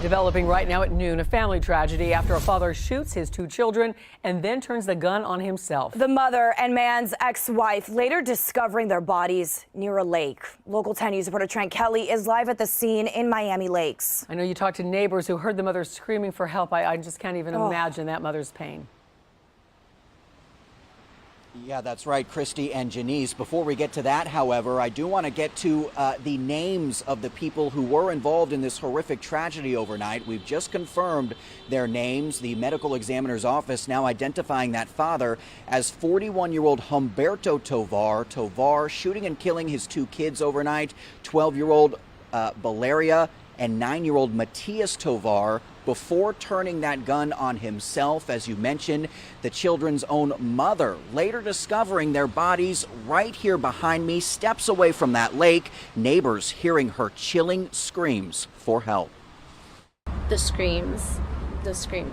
Developing right now at noon, a family tragedy after a father shoots his two children and then turns the gun on himself. The mother and man's ex-wife later discovering their bodies near a lake. Local 10 News reporter Trent Kelly is live at the scene in Miami Lakes. I know you talked to neighbors who heard the mother screaming for help. I just can't even imagine that mother's pain. Yeah, that's right, Christy and Janice. Before we get to that, however, I do want to get to the names of the people who were involved in this horrific tragedy overnight. We've just confirmed their names. The medical examiner's office now identifying that father as 41-year-old Humberto Tovar. Tovar shooting and killing his two kids overnight, 12-year-old Valeria and 9-year-old Matias Tovar, before turning that gun on himself. As you mentioned, the children's own mother later discovering their bodies right here behind me, steps away from that lake, neighbors hearing her chilling screams for help. The screams.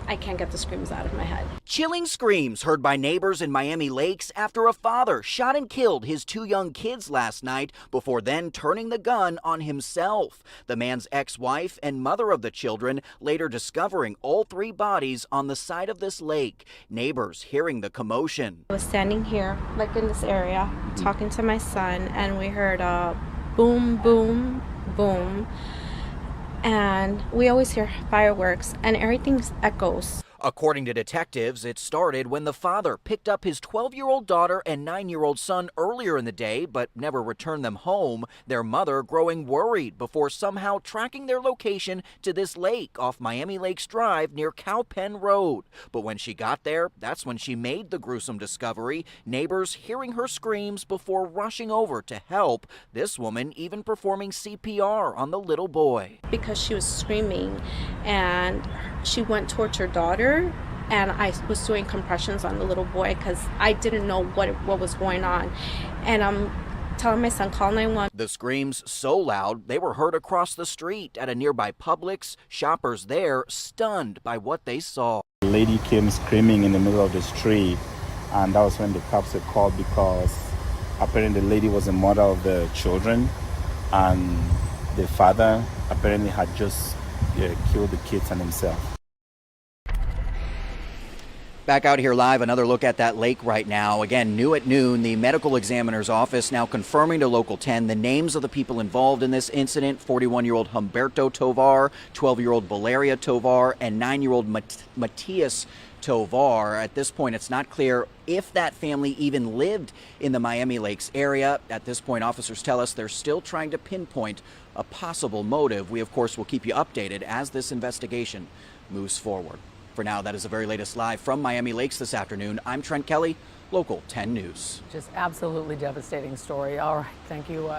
I can't get the screams out of my head. Chilling screams heard by neighbors in Miami Lakes after a father shot and killed his two young kids last night before then turning the gun on himself. The man's ex-wife and mother of the children later discovering all three bodies on the side of this lake. Neighbors hearing the commotion. I was standing here, like in this area, talking to my son, and we heard a boom, boom, boom. And we always hear fireworks, and everything echoes. According to detectives, it started when the father picked up his 12-year-old daughter and 9-year-old son earlier in the day, but never returned them home, their mother growing worried before somehow tracking their location to this lake off Miami Lakes Drive near Cowpen Road. But when she got there, that's when she made the gruesome discovery, neighbors hearing her screams before rushing over to help, this woman even performing CPR on the little boy. Because she was screaming, and she went towards her daughter, and I was doing compressions on the little boy because I didn't know what was going on. And I'm telling my son, call 911. The screams so loud they were heard across the street at a nearby Publix. Shoppers there stunned by what they saw. The lady came screaming in the middle of the street, and that was when the cops were called because apparently the lady was the mother of the children, and the father apparently had just killed the kids and himself. Back out here live, another look at that lake right now. Again, new at noon, the medical examiner's office now confirming to Local 10 the names of the people involved in this incident. 41-year-old Humberto Tovar, 12-year-old Valeria Tovar, and 9-year-old Matias Tovar. At this point, it's not clear if that family even lived in the Miami Lakes area. At this point, officers tell us they're still trying to pinpoint a possible motive. We, of course, will keep you updated as this investigation moves forward. For now, that is the very latest live from Miami Lakes this afternoon. I'm Trent Kelly, Local 10 News. Just absolutely devastating story. All right, thank you.